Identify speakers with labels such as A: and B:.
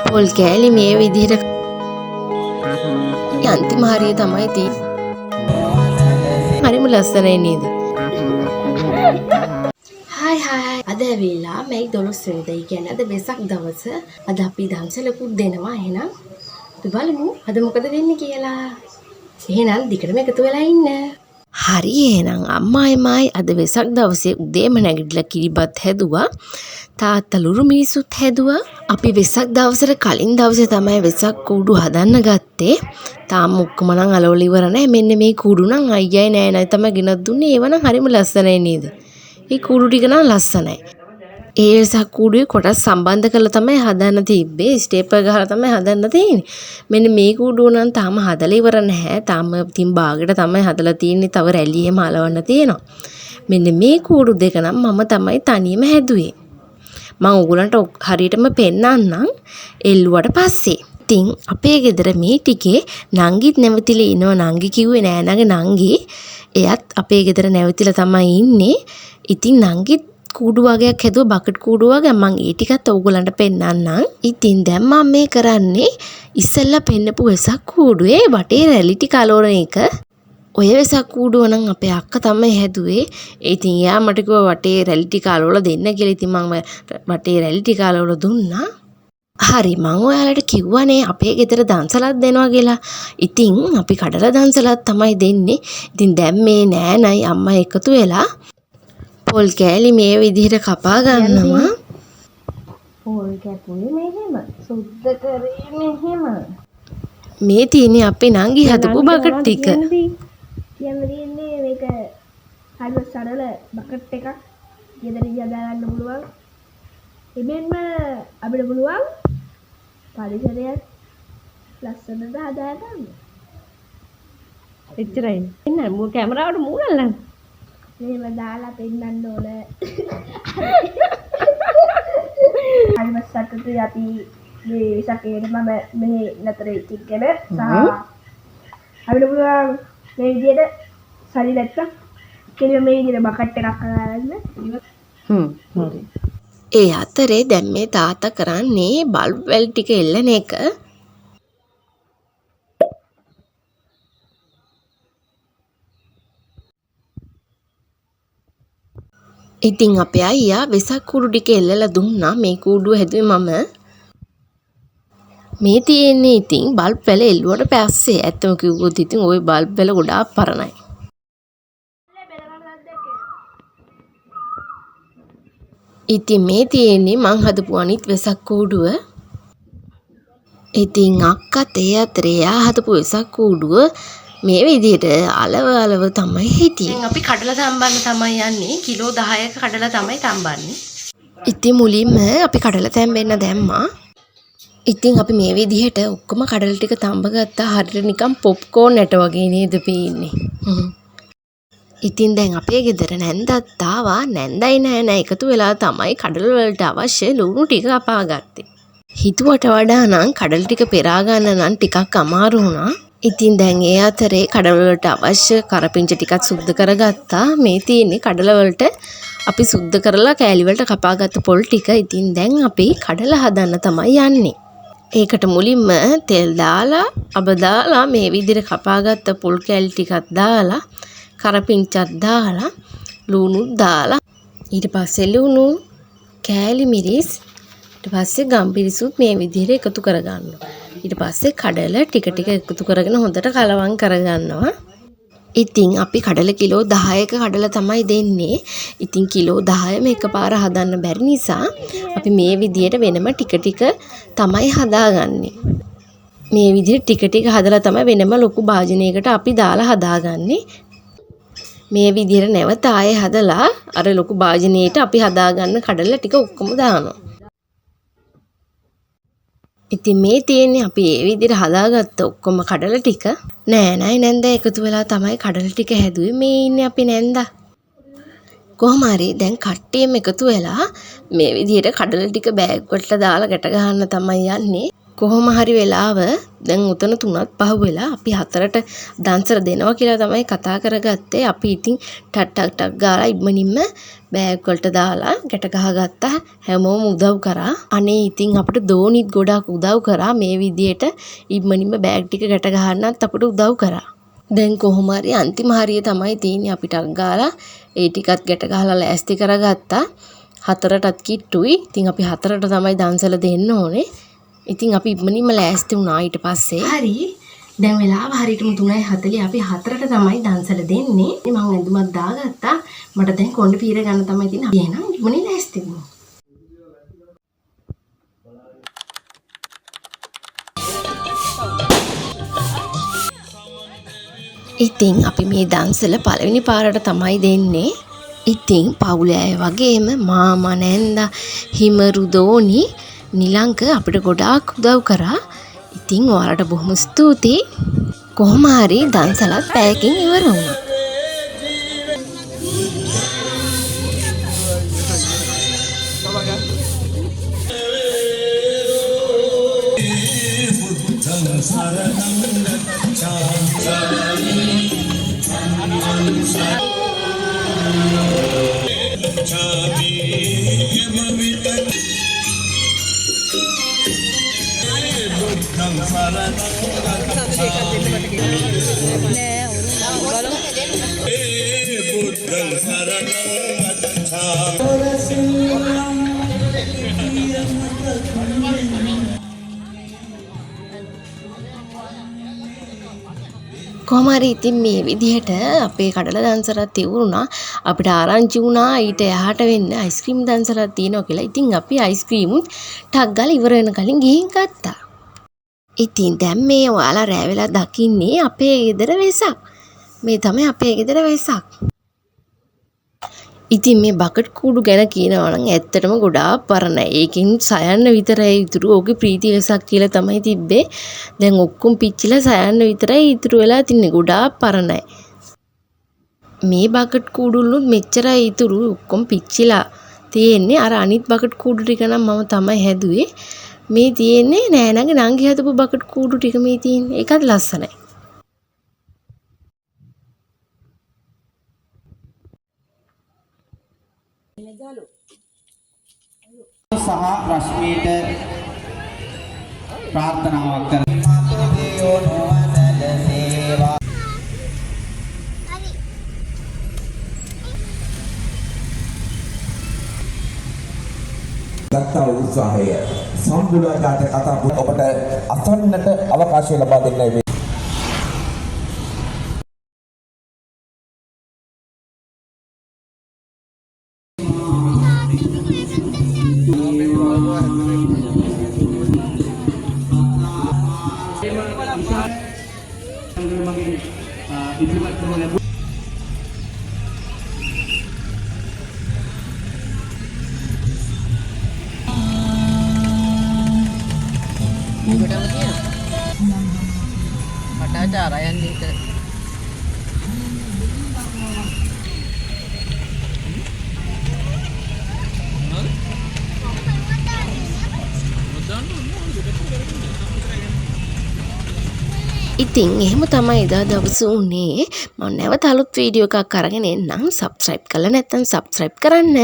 A: පොල් කෑලි මේ විදිහට අන්තිම හරිය තමයි තියෙන්නේ. හරිම ලස්සනයි නේද? Hi hi. අද ඇවිල්ලා මේ 12 වෙනිදා. ඒ කියන්නේ අද වෙසක් දවස. අද අපි දන්සලකුත් දෙනවා. එහෙනම් අපි බලමු අද මොකද වෙන්නේ කියලා. එහෙනම් දිගටම එකතු වෙලා ඉන්න. හරි එහෙනම් අම්මායි අද වෙසක් දවසේ උදේම නැගිටලා කිරිබත් හැදුවා. තාත්තා ලුරු මිනිසුත් හැදුවා. අපි වෙසක් දවසට කලින් දවසේ තමයි වෙසක් කූඩු හදන්න ගත්තේ. තාම ඔක්කොම නම් අලවල ඉවර නැහැ. මෙන්න මේ කූඩු නම් අයියයි නෑ තමයි ගෙනත් දුන්නේ. ඒව නම් හරිම ලස්සනයි නේද? මේ කූඩු ටික නම් ලස්සනයි. ඒ වෙසක් කූඩුවේ කොටස් සම්බන්ධ කරලා තමයි හදන්න තිබ්බේ. ස්ටේප්ලර් ගහලා තමයි හදන්න තියෙන්නේ. මෙන්න මේ කූඩුව නම් තාම හදලා ඉවර නැහැ. තාම තින් බාගෙට තමයි හදලා තියෙන්නේ. තව රැලියෙම අලවන්න තියෙනවා. මෙන්න මේ කූඩු දෙක නම් මම තමයි තනියම හැදුවේ. මම ඔයගලන්ට හරියටම පෙන්නන්නම් එල්ලුවට පස්සේ. ඉතින් අපේ ගෙදර මේ ටිකේ නංගිත් නැවතිලා ඉනවා. නංගි කිව්වේ නෑ නංගි. එයත් අපේ ගෙදර නැවතිලා තමයි ඉන්නේ. ඉතින් නංගිත් කූඩු වගේක් හැදුවා බකට් කූඩු වගේ. මම ඒ ටිකත් ඔයගලන්ට පෙන්නන්නම්. ඉතින් දැන් මම මේ කරන්නේ ඉස්සෙල්ලා පෙන්නපු වෙසක් කූඩුවේ වටේ රැලි ටික අලවන එක. ඔය වෙසක් කූඩුව නම් අපේ අක්කා තමයි හැදුවේ. ඉතින් එයා මට කිව්වා වටේ රැලි ටික අලවලා දෙන්න කියලා. ඉතින් මම වටේ රැලි ටික අලවලා දුන්නා. හරි මම ඔයාලට කිව්වනේ අපේ ගෙදර දන්සලක් දෙනවා කියලා. ඉතින් අපි කඩලා දන්සලක් තමයි දෙන්නේ. ඉතින් දැන් මේ නෑනයි අම්මා එකතු වෙලා පොල් කෑලි මේ විදිහට කපා ගන්නවා. පොල් කැපුනේ මෙහෙම සුද්ධ කරේ මෙහෙම. මේ තියෙන්නේ අපේ නංගි හදපු බකට් ටික.
B: කියන්න මේක හරිම සරල බකට් එකක් ගෙදරින් හදාගන්න පුළුවන්. එමෙන්ම අපිට පුළුවන් පරිසරයක් ලස්සනට හදාගන්න. එච්චරයි. එන්න කැමරාවට මූණල්ලන්න. මේව දාලා පෙන්නන්න ඕන. හරිම සතුටුයි අපි මේ විසකේට මම මේ නතර ඉතිගෙන සහ අපිට පුළුවන් මේ විදිහට සල්ලි නැත්තම් කෙලිම මේ විදිහට බකට් එකක් අරගෙන
A: හරි. ඒ අතරේ දැන් මේ තාත්තා කරන්නේ බල්බ් වැල් ටික එල්ලන එක. ඉතින් අපේ අයියා වෙසක් කූඩු ටික එල්ලලා දුන්නා. මේ කූඩුව හැදුවේ මම. මේ තියෙන්නේ ඉතින් බල්බ් වැල එල්ලුවට පස්සේ. ඇත්තම කිව්වොත් ඉතින් ওই බල්බ් වැල ගොඩාක් පරණයි. ඉතින් මේ තියෙන්නේ මං හදපු අනිත් වෙසක් කූඩුව. ඉතින් අක්කත් ඒ අතරේ එයා හදපු වෙසක් කූඩුව මේ විදිහට අලව තමයි හිටියේ. අපි කඩලා තම්බන්න තමයි යන්නේ. කිලෝ 10ක කඩලා තමයි තම්බන්නේ. ඉතින් මුලින්ම අපි කඩලා තැම්බෙන්න දැම්මා. ඉතින් අපි මේ විදිහට ඔක්කොම කඩල ටික තම්බ ගත්තා. හරියට නිකන් පොප්කෝන් ඇට වගේ නේද පේන්නේ. ඉතින් දැන් අපේ ගෙදර නැන්දත් ආවා. නැන්දයි නෑ එකතු වෙලා තමයි කඩල වලට අවශ්‍ය ලුණු ටික කපා ගත්තේ. හිතුවට වඩා නම් කඩල ටික පෙරා ගන්න නම් ටිකක් අමාරු වුණා. ඉතින් දැන් ඒ අතරේ කඩල වලට අවශ්‍ය කරපිංච ටිකක් සුද්ධ කරගත්තා. මේ තියෙන්නේ කඩල වලට අපි සුද්ධ කරලා කෑලි වලට කපාගත්ත පොල් ටික. ඉතින් දැන් අපි කඩල හදන්න තමයි යන්නේ. ඒකට මුලින්ම තෙල් දාලා අබ දාලා මේ විදිහට කපාගත්ත පොල් කෑලි ටිකක් දාලා කරපිංචක් දාලා ලුණුත් දාලා ඊට පස්සේ ලුණු කෑලි මිරිස් ඊට පස්සේ ගම්පිරිසුත් මේ විදිහට එකතු කරගන්නවා. ඊට පස්සේ කඩල ටික එකතු කරගෙන හොඳට කලවම් කරගන්නවා. ඉතින් අපි කඩල කිලෝ 10ක කඩල තමයි දෙන්නේ. ඉතින් කිලෝ 10ම එකපාර හදන්න බැරි නිසා අපි මේ විදිහට වෙනම ටික තමයි හදාගන්නේ. මේ විදිහට ටික හදලා තමයි වෙනම ලොකු භාජනයකට අපි දාලා හදාගන්නේ. මේ විදිහට නැවත ආයේ හදලා අර ලොකු භාජනයේට අපි හදාගන්න කඩල ටික ඔක්කොම දානවා. ඉතින් මේ තියෙන්නේ අපි මේ විදිහට හදාගත්ත ඔක්කොම කඩල ටික. නෑ නැන්ද එකතු වෙලා තමයි කඩල ටික හැදුවේ. මේ ඉන්නේ අපි නැන්දා. කොහොම හරි දැන් කට්ටියම එකතු වෙලා මේ විදිහට කඩල ටික බෑග් වලට දාලා ගැට ගන්න තමයි යන්නේ. කොහොම හරි වෙලාව දැන් උතන 3ත් 5 වෙලා අපි 4ට දන්සර දෙනවා කියලා තමයි කතා කරගත්තේ. අපි ඉතින් ටක් ගාලා ඉක්මනින්ම බෑග් වලට දාලා ගැට ගහගත්තා. හැමෝම උදව් කරා. අනේ ඉතින් අපිට දෝනිත් ගොඩක් උදව් කරා. මේ විදියට ඉක්මනින්ම බෑග් ටික ගැට ගහන්නත් අපිට උදව් කරා. දැන් කොහොම හරි අන්තිම හරිය තමයි තියෙන්නේ. අපිට ගාලා ඒ ටිකත් ගැට ගහලා ලෑස්ති කරගත්තා. 4ටත් කිට්ටුයි. ඉතින් අපි 4ට තමයි දන්සල දෙන්න ඕනේ. ඉතින් අපි ඉක්මනින්ම ලෑස්ති වුණා ඊට පස්සේ. හරි. දැන් වෙලාව හරියටම 3:40 අපි 4ට තමයි දන්සල දෙන්නේ. මම ඇඳුමක් දාගත්තා. මට දැන් කොණ්ඩේ පීර ගන්න තමයි තියෙන්නේ. අපි එහෙනම් ඉක්මනින් ලෑස්ති වෙමු. ඉතින් අපි මේ දන්සල පළවෙනි පාරට තමයි දෙන්නේ. ඉතින් පවුලේ අය වගේම මාමා නැන්දා හිමරු දෝනි නිලංක අපිට ගොඩාක් උදව් කරා. ඉතින් ඔයාලට බොහොම ස්තුතියි. කොහොම හරි දන්සලත් පැයකින් ඉවර වුණා. කොහොම හරි ඉතින් මේ විදිහට අපේ කඩල දන්සරත් ඉවරුණා. අපිට ආරංචි වුණා ඊට එහාට වෙන්න අයිස්ක්‍රීම් දන්සරක් තියෙනවා කියලා. ඉතින් අපි අයිස්ක්‍රීමුත් ටක් ගාලා ඉවර වෙන කලින් ගිහින් ගත්තා. ඉතින් දැන් මේ ඔයාලා රෑ වෙලා දකින්නේ අපේ ගෙදර වෙසක්. මේ තමයි අපේ ගෙදර වෙසක්. ඉතින් මේ බකට් කූඩු ගැන කියනවා නම් ඇත්තටම ගොඩාක් පරණයි. ඒකෙන් සයන්න විතරයි ඉතුරු. ඕකේ ප්‍රීති වෙසක් කියලා තමයි තිබ්බේ. දැන් ඔක්කොම පිච්චිලා සයන්න විතරයි ඉතුරු වෙලා තින්නේ. ගොඩාක් පරණයි. මේ බකට් කූඩුලුත් මෙච්චරයි ඉතුරු. ඔක්කොම පිච්චිලා තියෙන්නේ. අර අනිත් බකට් කූඩු ටික නම් මම තමයි හැදුවේ. මේ තියෙන්නේ නෑනගේ නංගි හදපු බකට් කූඩු ටික මේ තියෙන්නේ. ඒකත් ලස්සනයි.
C: සහ රශ්මීට ප්‍රාර්ථනාවක් කරනවා.
D: දක්තා උත්සාහය සම්බුලාට කතා ඔබට අසන්නට අවකාශය ලබා දෙන්නයි.
A: ඉතින් එහෙම තමයි එදා දවස උනේ. මම නැවත අලුත් වීඩියෝ එකක් අරගෙන එන්නම්. සබ්ස්ක්‍රයිබ් කරලා නැත්නම් සබ්ස්ක්‍රයිබ් කරන්න.